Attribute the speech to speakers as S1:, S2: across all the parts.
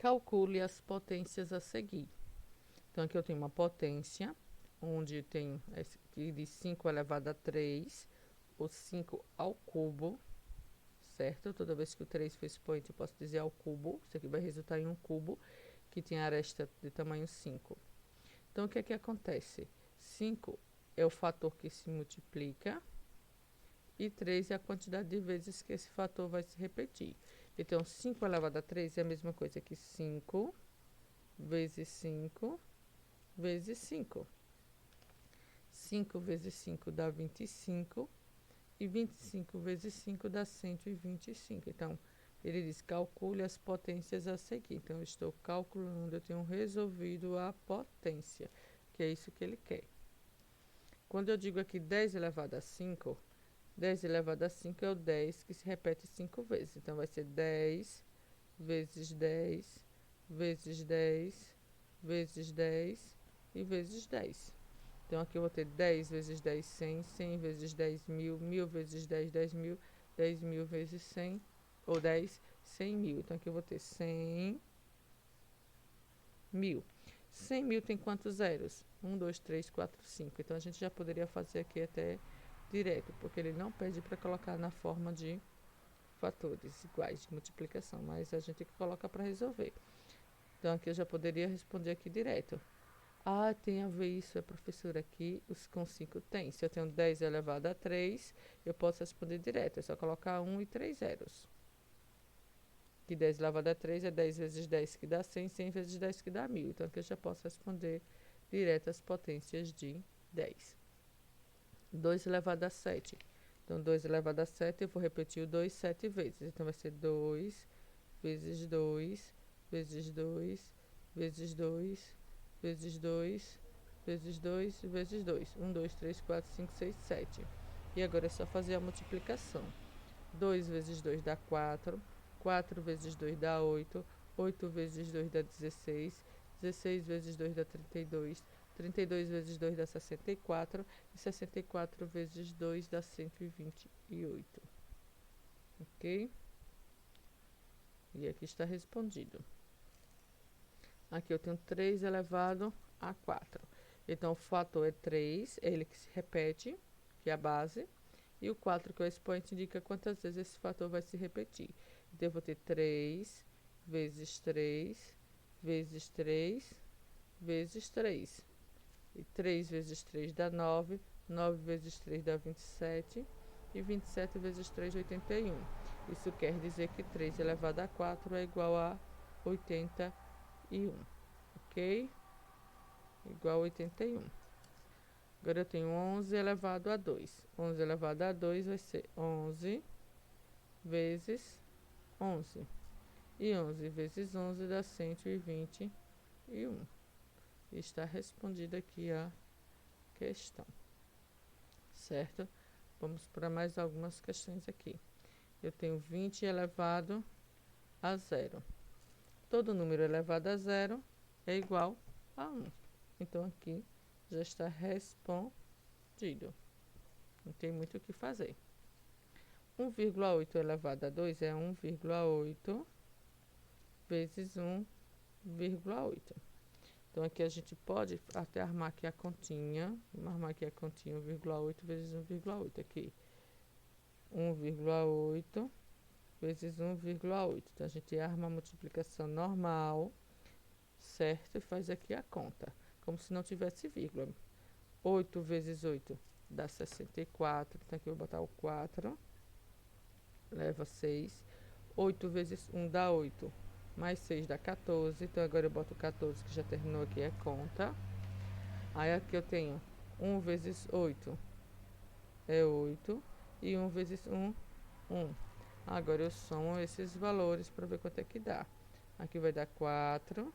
S1: Calcule as potências a seguir. Então, aqui eu tenho uma potência, onde tem aqui de 5 elevado a 3, ou 5 ao cubo, certo? Toda vez que o 3 for expoente, eu posso dizer ao cubo. Isso aqui vai resultar em um cubo que tem aresta de tamanho 5. Então, o que é que acontece? 5 é o fator que se multiplica e 3 é a quantidade de vezes que esse fator vai se repetir. Então, 5 elevado a 3 é a mesma coisa que 5 vezes 5 vezes 5. 5 vezes 5 dá 25 e 25 vezes 5 dá 125. Então, ele diz, calcule as potências a seguir. Então, eu estou calculando, eu tenho resolvido a potência, que é isso que ele quer. Quando eu digo aqui 10 elevado a 5, 10 elevado a 5 é o 10 que se repete 5 vezes. Então, vai ser 10 vezes 10 vezes 10 vezes 10 e vezes 10. Então, aqui eu vou ter 10 vezes 10, 100, 100 vezes 10, 1000, 1000 vezes 10, 10 mil, 10 mil vezes 100, ou 10, 100 mil. Então, aqui eu vou ter 100 mil. 100 mil tem quantos zeros? 1, 2, 3, 4, 5. Então, a gente já poderia fazer aqui até direto, porque ele não pede para colocar na forma de fatores iguais de multiplicação, mas a gente coloca para resolver. Então, aqui eu já poderia responder aqui direto. Ah, tem a ver isso, a professora aqui, os com 5 tem. Se eu tenho 10 elevado a 3, eu posso responder direto. É só colocar 1 e 3 zeros. Que 10 elevado a 3 é 10 vezes 10 que dá 100, 100 vezes 10 que dá 1000. Então, aqui eu já posso responder direto as potências de 10. 2 elevado a 7. Então, 2 elevado a 7, eu vou repetir o 2 7 vezes. Então, vai ser 2 vezes 2 vezes 2 vezes 2 vezes 2 vezes 2 vezes 2. 1, 2, 3, 4, 5, 6, 7. E agora é só fazer a multiplicação. 2 vezes 2 dá 4. 4 vezes 2 dá 8. 8 vezes 2 dá 16. 16 vezes 2 dá 32. 32 vezes 2 dá 64. E 64 vezes 2 dá 128. Ok? E aqui está respondido. Aqui eu tenho 3 elevado a 4. Então, o fator é 3, é ele que se repete, que é a base. E o 4, que é o expoente, indica quantas vezes esse fator vai se repetir. Então, eu vou ter 3 vezes 3 vezes 3 vezes 3. E 3 vezes 3 dá 9. 9 vezes 3 dá 27. E 27 vezes 3, 81. Isso quer dizer que 3 elevado a 4 é igual a 81. Ok? Igual a 81. Agora eu tenho 11 elevado a 2. 11 elevado a 2 vai ser 11 vezes 11. E 11 vezes 11 dá 121. Está respondida aqui a questão. Certo? Vamos para mais algumas questões aqui. Eu tenho 20 elevado a 0. Todo número elevado a 0 é igual a 1. Então, aqui já está respondido. Não tem muito o que fazer. 1,8 elevado a 2 é 1,8 vezes 1,8. Então, aqui a gente pode até armar aqui a continha. Vamos armar aqui a continha 1,8 vezes 1,8. Aqui, 1,8 vezes 1,8. Então, a gente arma a multiplicação normal, certo? E faz aqui a conta, como se não tivesse vírgula. 8 vezes 8 dá 64. Então, aqui eu vou botar o 4. Leva 6. 8 vezes 1 dá 8. Mais 6 dá 14. Então, agora eu boto 14, que já terminou aqui a conta. Aí, aqui eu tenho 1 vezes 8 é 8. E 1 vezes 1, 1. Agora, eu somo esses valores para ver quanto é que dá. Aqui vai dar 4.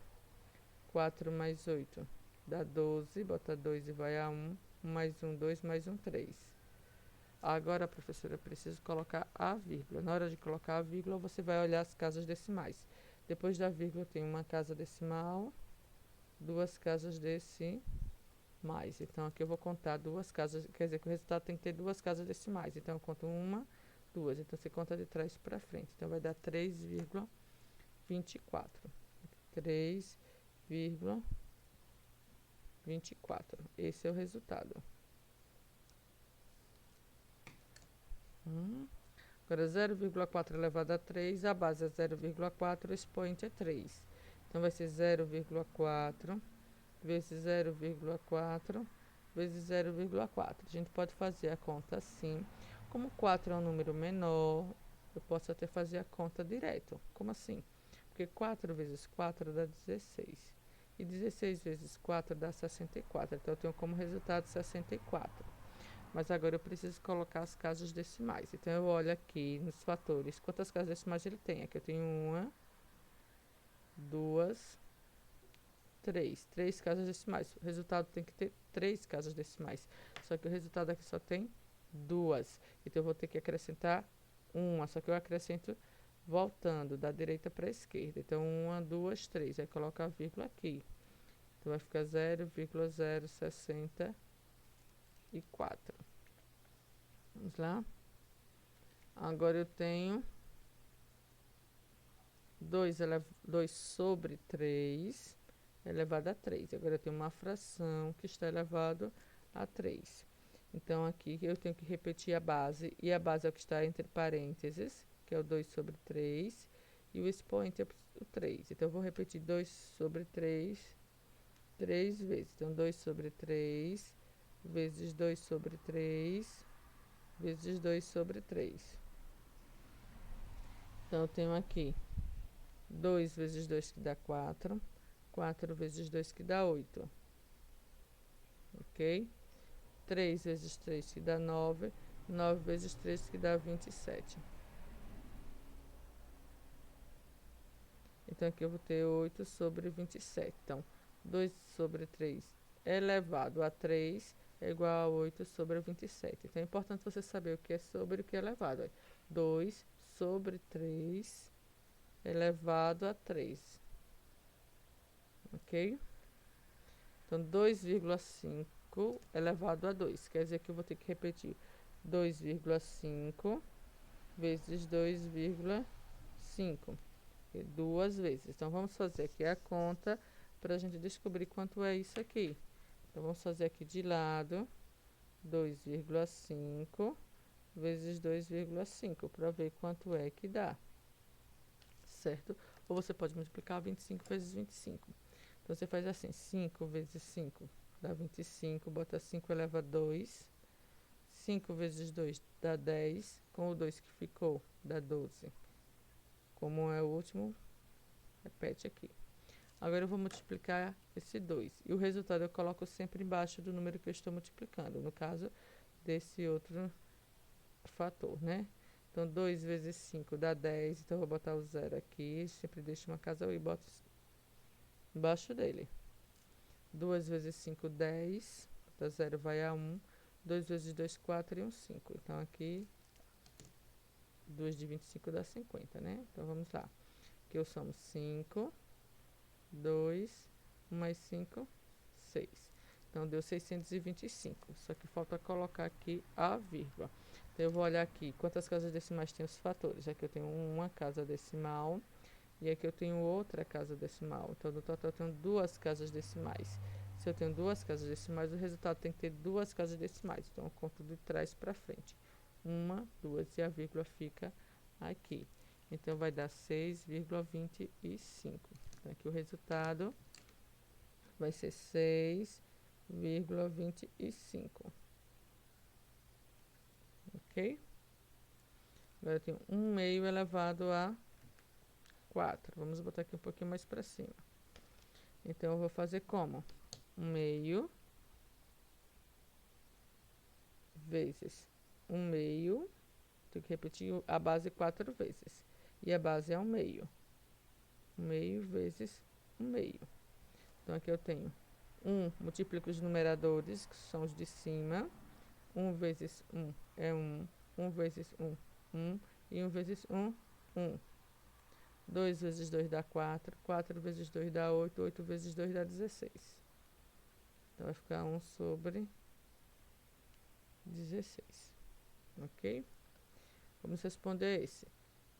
S1: 4 mais 8 dá 12. Bota 2 e vai a 1. 1 mais 1, 2 mais 1, 3. Agora, professora, eu preciso colocar a vírgula. Na hora de colocar a vírgula, você vai olhar as casas decimais. Depois da vírgula, tem uma casa decimal, duas casas decimais. Então, aqui eu vou contar duas casas, quer dizer que o resultado tem que ter duas casas decimais. Então, eu conto uma, duas. Então, você conta de trás para frente. Então, vai dar 3,24. 3,24. Esse é o resultado. Agora, 0,4 elevado a 3, a base é 0,4, o expoente é 3. Então, vai ser 0,4 vezes 0,4 vezes 0,4. A gente pode fazer a conta assim. Como 4 é um número menor, eu posso até fazer a conta direto. Como assim? Porque 4 vezes 4 dá 16. E 16 vezes 4 dá 64. Então, eu tenho como resultado 64. Mas agora eu preciso colocar as casas decimais. Então, eu olho aqui nos fatores. Quantas casas decimais ele tem? Aqui eu tenho 1, 2, 3. 3 casas decimais. O resultado tem que ter 3 casas decimais. Só que o resultado aqui só tem 2. Então, eu vou ter que acrescentar 1. Só que eu acrescento voltando da direita para a esquerda. Então, 1, 2, 3. Aí, coloca a vírgula aqui. Então, vai ficar 0,064. Vamos lá. Agora eu tenho 2 sobre 3 elevado a 3. Agora eu tenho uma fração que está elevado a 3. Então, aqui eu tenho que repetir a base. E a base é o que está entre parênteses, que é o 2 sobre 3. E o expoente é o 3. Então, eu vou repetir 2 sobre 3 3 vezes. Então, 2 sobre 3 vezes 2 sobre 3 vezes 2 sobre 3. Então, eu tenho aqui 2 vezes 2 que dá 4. 4 vezes 2 que dá 8. Ok? 3 vezes 3 que dá 9. 9 vezes 3 que dá 27. Então, aqui eu vou ter 8 sobre 27. Então, 2 sobre 3 elevado a 3 é igual a 8 sobre 27. Então, é importante você saber o que é sobre e o que é elevado. Ó. 2 sobre 3 elevado a 3. Ok? Então, 2,5 elevado a 2. Quer dizer que eu vou ter que repetir 2,5 vezes 2,5. Duas vezes. Então, vamos fazer aqui a conta para a gente descobrir quanto é isso aqui. Então, vamos fazer aqui de lado 2,5 vezes 2,5 para ver quanto é que dá. Certo? Ou você pode multiplicar 25 vezes 25. Então, você faz assim, 5 vezes 5 dá 25, bota 5 eleva a 2. 5 vezes 2 dá 10, com o 2 que ficou dá 12. Como é o último, repete aqui. Agora eu vou multiplicar esse 2. E o resultado eu coloco sempre embaixo do número que eu estou multiplicando. No caso, desse outro fator, né? Então, 2 vezes 5 dá 10. Então, eu vou botar o 0 aqui. Sempre deixo uma casa e boto embaixo dele. 2 vezes 5, 10. Da 0 vai a 1. 2 vezes 2, 4 e 1, 5. Então, aqui, 2 de 25 dá 50, né? Então, vamos lá. Aqui eu somo 5, 2, 1 mais 5, 6. Então, deu 625. Só que falta colocar aqui a vírgula. Então, eu vou olhar aqui quantas casas decimais tem os fatores. Aqui eu tenho uma casa decimal e aqui eu tenho outra casa decimal. Então, no total eu tenho 2 casas decimais. Se eu tenho 2 casas decimais, o resultado tem que ter 2 casas decimais. Então, eu conto de trás para frente. 1, 2 e a vírgula fica aqui. Então, vai dar 6,25. Então, aqui o resultado vai ser 6,25. Ok? Agora, eu tenho 1 meio elevado a 4. Vamos botar aqui um pouquinho mais para cima. Então, eu vou fazer como? 1 meio vezes 1 meio. Tenho que repetir a base 4 vezes. E a base é 1 meio. 1 meio vezes 1 meio. Então, aqui eu tenho 1, multiplico os numeradores, que são os de cima. 1 vezes 1 é 1. 1 vezes 1, 1. E 1 vezes 1, 1. 2 vezes 2 dá 4. 4 vezes 2 dá 8. 8 vezes 2 dá 16. Então, vai ficar 1 sobre 16. Ok? Vamos responder esse.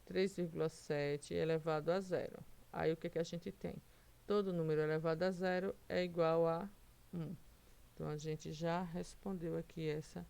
S1: 3,7 elevado a 0. Aí, o que a gente tem? todo número elevado a zero é igual a 1. Então, a gente já respondeu aqui essa